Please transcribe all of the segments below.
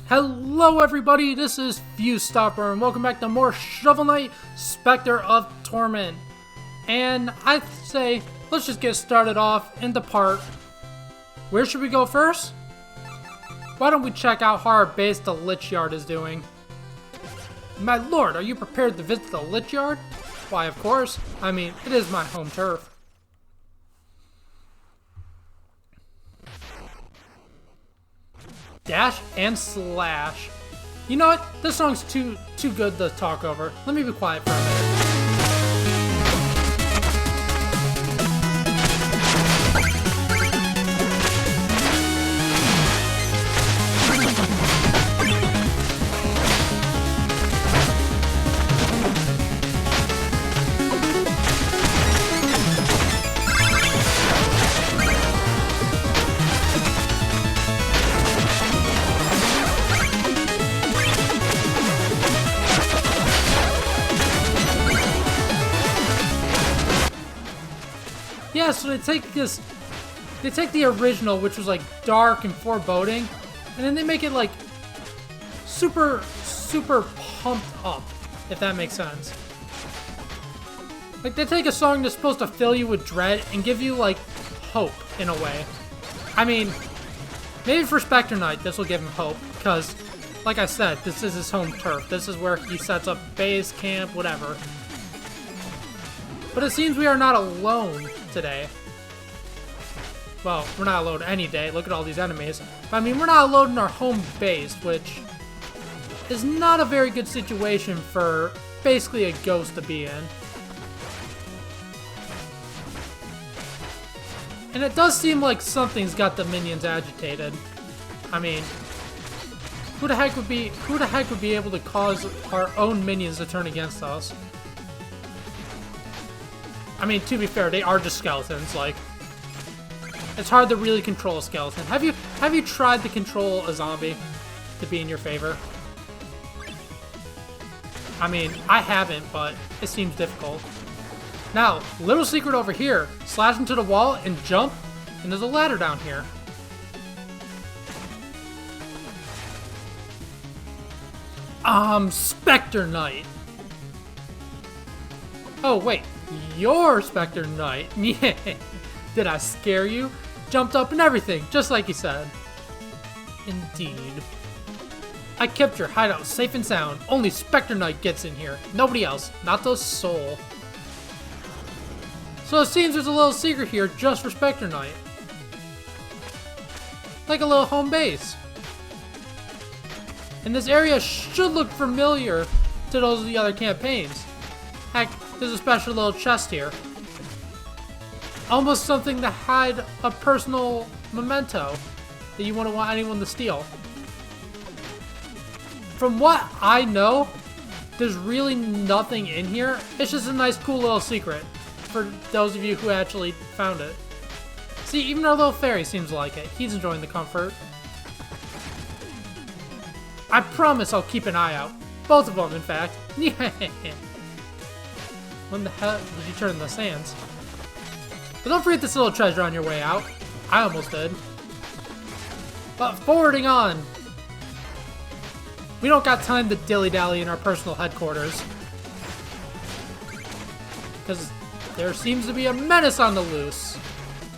Hello everybody, this is Stopper, and welcome back to more Shovel Knight Specter of Torment. And I'd say, let's just get started off in the part. Where should we go first? Why don't we check out how our base, the Lich Yard, is doing? My lord, are you prepared to visit the Lich Yard? Why, of course. I mean, it is my home turf. Dash and slash. You know what? This song's too good to talk over. Let me be quiet for a minute. Yeah, so they take the original, which was like dark and foreboding, and then they make it like super pumped up, if that makes sense. Like they take a song that's supposed to fill you with dread and give you like hope in a way. I mean, maybe for Specter Knight this will give him hope, because like I said, this is his home turf. This is where he sets up base, camp, whatever. But it seems we are not alone today. Well, we're not alone any day. Look at all these enemies. But, I mean, we're not alone in our home base, which is not a very good situation for basically a ghost to be in. And it does seem like something's got the minions agitated. I mean, who the heck would be able to cause our own minions to turn against us? I mean, to be fair, they are just skeletons. Like, it's hard to really control a skeleton. Have you tried to control a zombie to be in your favor? I mean, I haven't, but it seems difficult. Now, little secret over here: slash into the wall and jump, and there's a ladder down here. Specter Knight. Oh wait. You're Specter Knight. Yeah. Did I scare you? Jumped up and everything, just like you said. Indeed. I kept your hideout safe and sound. Only Specter Knight gets in here. Nobody else. Not the soul. So it seems there's a little secret here just for Specter Knight. Like a little home base. And this area should look familiar to those of the other campaigns. Heck, there's a special little chest here. Almost something to hide a personal memento that you wouldn't want anyone to steal. From what I know, there's really nothing in here. It's just a nice, cool little secret for those of you who actually found it. See, even our little fairy seems to like it. He's enjoying the comfort. I promise I'll keep an eye out. Both of them, in fact. Yeah. When the hell did you turn the sands? But don't forget this little treasure on your way out. I almost did. But forwarding on. We don't got time to dilly-dally in our personal headquarters. Because there seems to be a menace on the loose.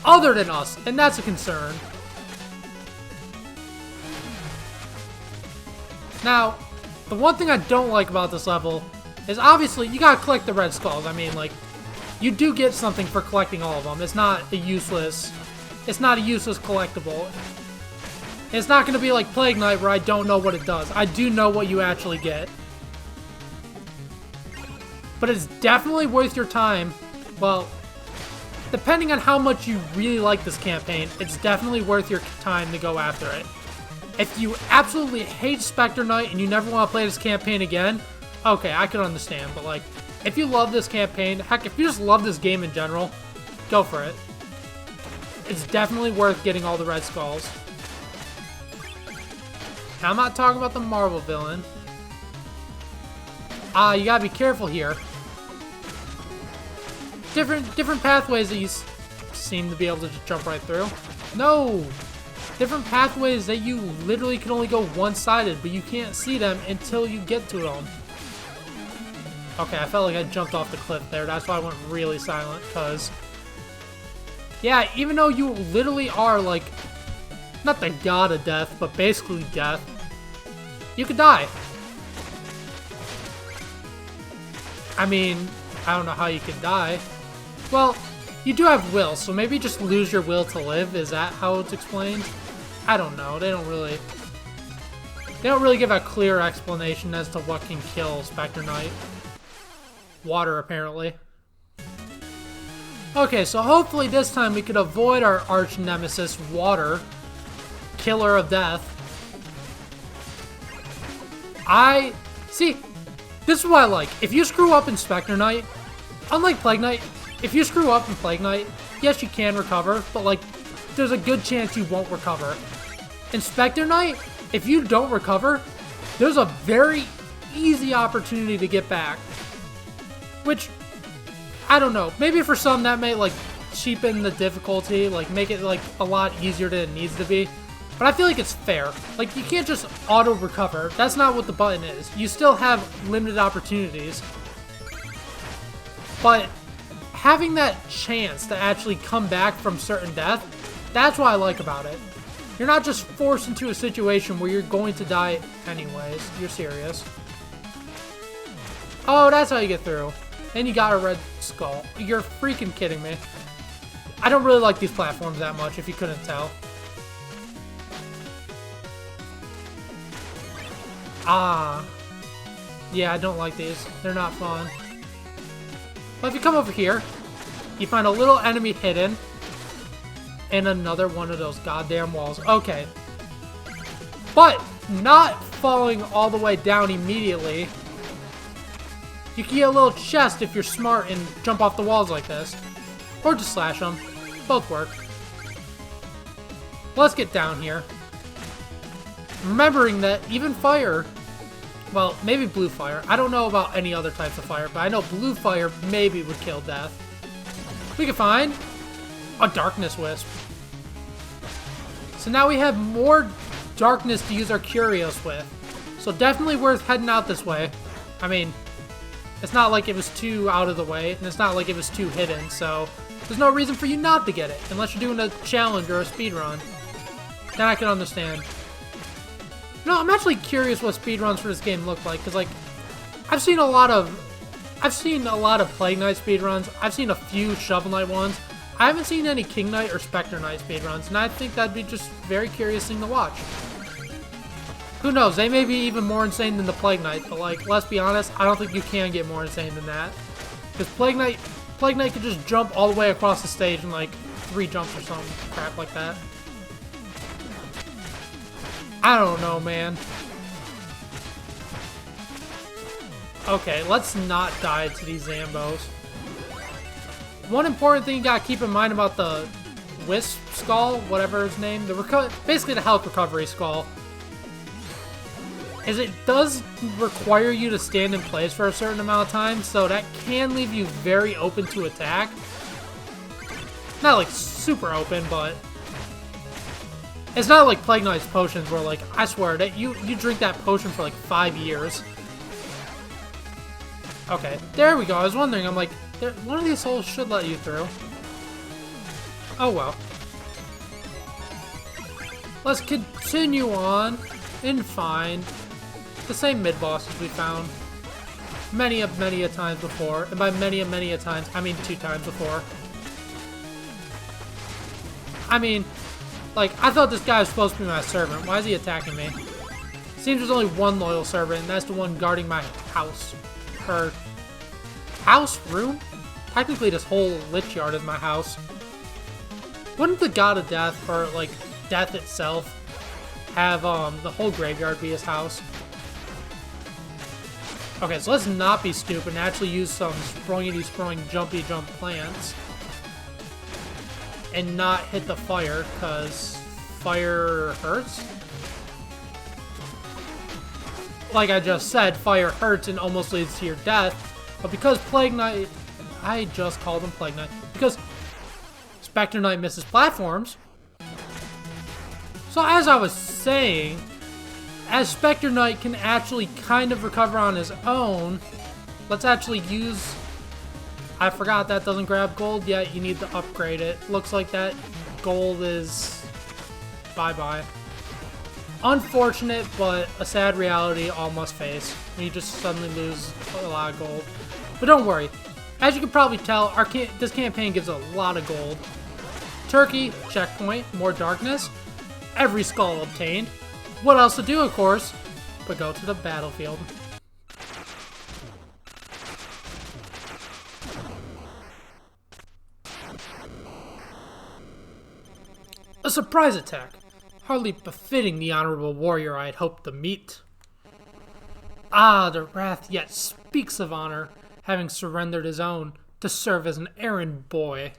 Other than us, and that's a concern. Now, the one thing I don't like about this level is obviously you gotta collect the red skulls. I mean, like, you do get something for collecting all of them. It's not a useless collectible. It's not gonna be like Plague Knight where I don't know what it does. I do know what you actually get. But it's definitely worth your time. Well, depending on how much you really like this campaign, it's definitely worth your time to go after it. If you absolutely hate Specter Knight and you never want to play this campaign again, okay, I can understand, but like, if you love this campaign, heck, if you just love this game in general, go for it. It's definitely worth getting all the red skulls. Now, I'm not talking about the Marvel villain. You gotta be careful here. Different pathways that you seem to be able to just jump right through. No! Different pathways that you literally can only go one-sided, but you can't see them until you get to them. Okay, I felt like I jumped off the cliff there. That's why I went really silent, because... yeah, even though you literally are, like... not the god of death, but basically death. You could die. I mean, I don't know how you could die. Well, you do have will, so maybe just lose your will to live. Is that how it's explained? I don't know. They don't really give a clear explanation as to what can kill Specter Knight. Water, apparently. Okay, so hopefully this time we could avoid our arch nemesis, Water, killer of death. See, this is what I like. If you screw up in Specter Knight, unlike Plague Knight, if you screw up in Plague Knight, yes, you can recover, but, like, there's a good chance you won't recover. In Specter Knight, if you don't recover, there's a very easy opportunity to get back. Which, I don't know. Maybe for some that may, like, cheapen the difficulty, like, make it, like, a lot easier than it needs to be. But I feel like it's fair. Like, you can't just auto-recover. That's not what the button is. You still have limited opportunities. But having that chance to actually come back from certain death, that's what I like about it. You're not just forced into a situation where you're going to die anyways. You're serious. Oh, that's how you get through. And you got a red skull. You're freaking kidding me. I don't really like these platforms that much, if you couldn't tell. Ah. Yeah, I don't like these. They're not fun. But if you come over here, you find a little enemy hidden. And another one of those goddamn walls. Okay. But not falling all the way down immediately. You can get a little chest if you're smart and jump off the walls like this. Or just slash them. Both work. Let's get down here. Remembering that even fire... well, maybe blue fire. I don't know about any other types of fire, but I know blue fire maybe would kill death. We can find a darkness wisp. So now we have more darkness to use our curios with. So definitely worth heading out this way. I mean, it's not like it was too out of the way, and it's not like it was too hidden, so there's no reason for you not to get it, unless you're doing a challenge or a speedrun. Then I can understand. No, I'm actually curious what speedruns for this game look like, because, like, I've seen a lot of Plague Knight speedruns. I've seen a few Shovel Knight ones. I haven't seen any King Knight or Specter Knight speedruns, and I think that'd be just a very curious thing to watch. Who knows, they may be even more insane than the Plague Knight, but, like, let's be honest, I don't think you can get more insane than that. Because Plague Knight could just jump all the way across the stage in, like, 3 jumps or some crap like that. I don't know, man. Okay, let's not die to these Zambos. One important thing you gotta keep in mind about the Wisp Skull, whatever its name, basically the health recovery skull, is it does require you to stand in place for a certain amount of time, so that can leave you very open to attack. Not like super open, but it's not like Plague Knight's potions where, like, I swear that you drink that potion for like 5 years. Okay, there we go. I was wondering, I'm like, one of these holes should let you through. Oh well. Let's continue on and find the same mid-bosses we found many a times before. And by many a times, I mean 2 times before. I mean, like, I thought this guy was supposed to be my servant. Why is he attacking me? Seems there's only one loyal servant, and that's the one guarding my house. Or house? Room? Technically, this whole lich yard is my house. Wouldn't the god of death, or, like, death itself, have, the whole graveyard be his house? Okay, so let's not be stupid and actually use some sprongity-sprong jumpy-jump plants. And not hit the fire, because fire hurts? Like I just said, fire hurts and almost leads to your death. But because Plague Knight... I just called him Plague Knight. Because Specter Knight misses platforms, So as I was saying, as Specter Knight can actually kind of recover on his own, let's actually use... I forgot that doesn't grab gold yet. You need to upgrade it. Looks like that gold is... bye-bye. Unfortunate, but a sad reality all must face when you just suddenly lose a lot of gold. But don't worry. As you can probably tell, this campaign gives a lot of gold. Turkey, checkpoint, more darkness, every skull obtained. What else to do, of course, but go to the battlefield. A surprise attack. Hardly befitting the honorable warrior I had hoped to meet. Ah, the wrath yet speaks of honor, having surrendered his own to serve as an errand boy.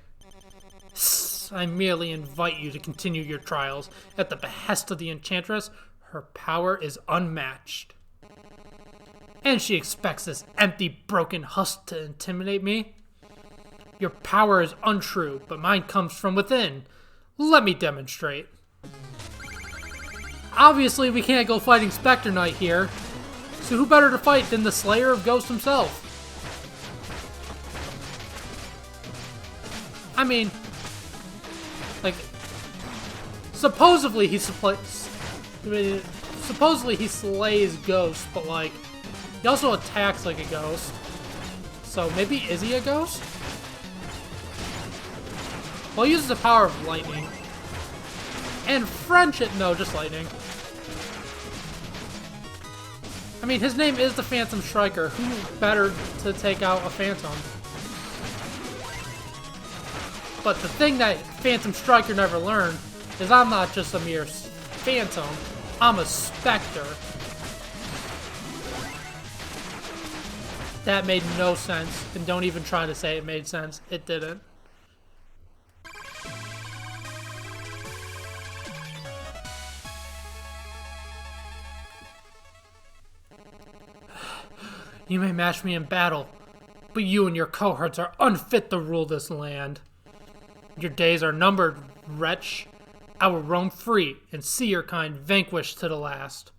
I merely invite you to continue your trials at the behest of the Enchantress. Her power is unmatched. And she expects this empty, broken husk to intimidate me? Your power is untrue, but mine comes from within. Let me demonstrate. Obviously, we can't go fighting Specter Knight here, so who better to fight than the Slayer of Ghosts himself? I mean, like, supposedly he slays ghosts, but like, he also attacks like a ghost. So maybe is he a ghost? Well, he uses the power of lightning. And friendship, no, just lightning. I mean, his name is the Phantom Striker. Who better to take out a Phantom? But the thing that Phantom Striker never learned is I'm not just a mere Phantom. I'm a Specter. That made no sense. And don't even try to say it made sense. It didn't. You may match me in battle, but you and your cohorts are unfit to rule this land. Your days are numbered, wretch. I will roam free and see your kind vanquished to the last.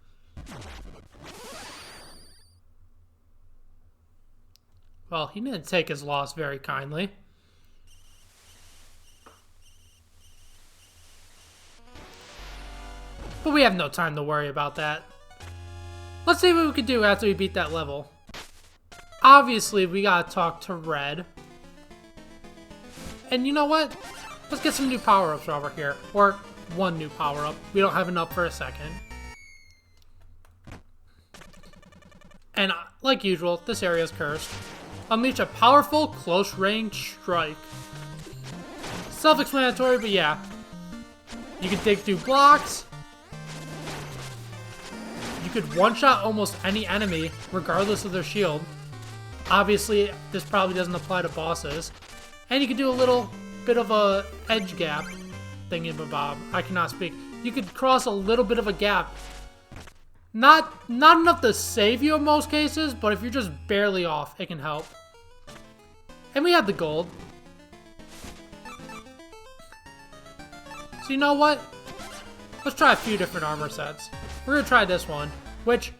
Well, he didn't take his loss very kindly. But we have no time to worry about that. Let's see what we can do after we beat that level. Obviously, we gotta talk to Red. And you know what? Let's get some new power-ups over here. Or one new power-up. We don't have enough for a second. And like usual, this area is cursed. Unleash a powerful, close-range strike. Self-explanatory, but yeah. You can dig through blocks. You could one-shot almost any enemy, regardless of their shield. Obviously, this probably doesn't apply to bosses. And you can do a little bit of a edge gap thingamabob. I cannot speak. You could cross a little bit of a gap. Not enough to save you in most cases, but if you're just barely off, it can help. And we have the gold. So you know what? Let's try a few different armor sets. We're gonna try this one, which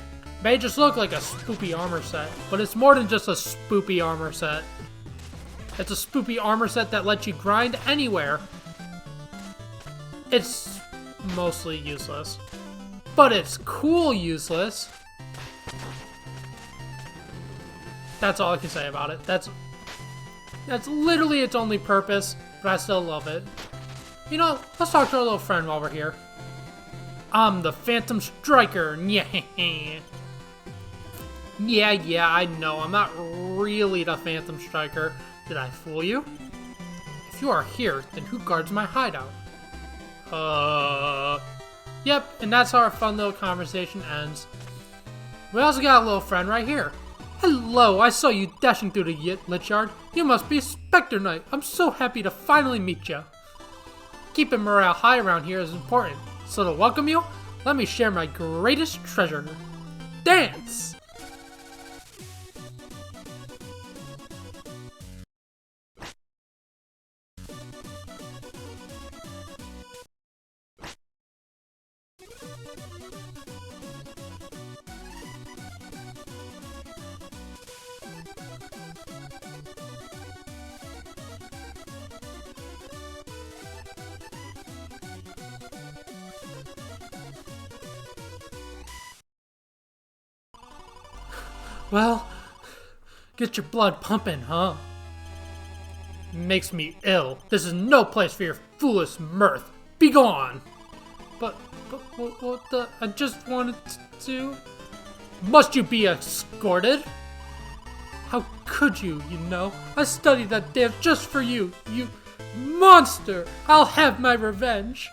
may just look like a spoopy armor set, but it's more than just a spoopy armor set. It's a spoopy armor set that lets you grind anywhere. It's mostly useless, but it's cool useless. That's all I can say about it. That's literally its only purpose, but I still love it. You know, let's talk to our little friend while we're here. I'm the Phantom Striker. Yeah, I know. I'm not really the Phantom Striker. Did I fool you? If you are here, then who guards my hideout? Yep, and that's how our fun little conversation ends. We also got a little friend right here. Hello, I saw you dashing through the lich yard. You must be Specter Knight. I'm so happy to finally meet you. Keeping morale high around here is important. So to welcome you, let me share my greatest treasure. Dance! Well, get your blood pumping, huh? Makes me ill. This is no place for your foolish mirth. Be gone! But what the... I just wanted to... Must you be escorted? How could you, you know? I studied that dance just for you, you monster! I'll have my revenge!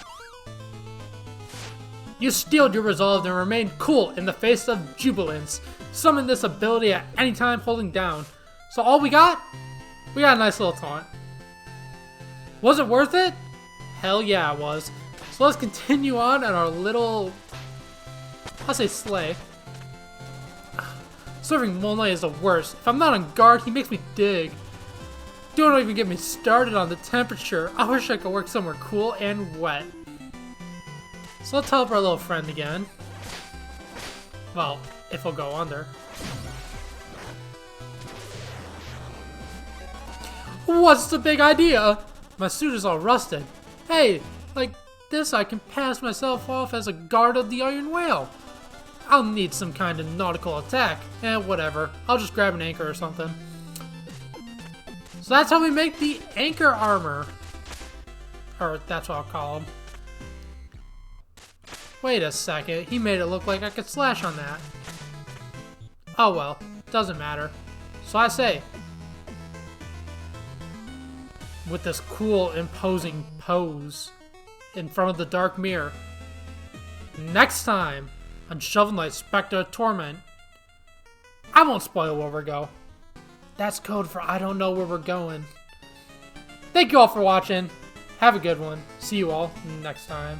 You steeled your resolve and remained cool in the face of jubilance. Summon this ability at any time holding down. So all we got? We got a nice little taunt. Was it worth it? Hell yeah it was. So let's continue on at our little... I'll say sleigh. Serving Moonlight is the worst. If I'm not on guard, he makes me dig. Don't even get me started on the temperature. I wish I could work somewhere cool and wet. So let's help our little friend again. Well, if he'll go under. What's the big idea? My suit is all rusted. Hey, like this I can pass myself off as a guard of the Iron Whale. I'll need some kind of nautical attack. Whatever. I'll just grab an anchor or something. So that's how we make the anchor armor. Or that's what I'll call him. Wait a second. He made it look like I could slash on that. Oh well. Doesn't matter. So I say, with this cool, imposing pose in front of the dark mirror. Next time on Shovel Knight Specter Torment, I won't spoil where we go. That's code for I don't know where we're going. Thank you all for watching. Have a good one. See you all next time.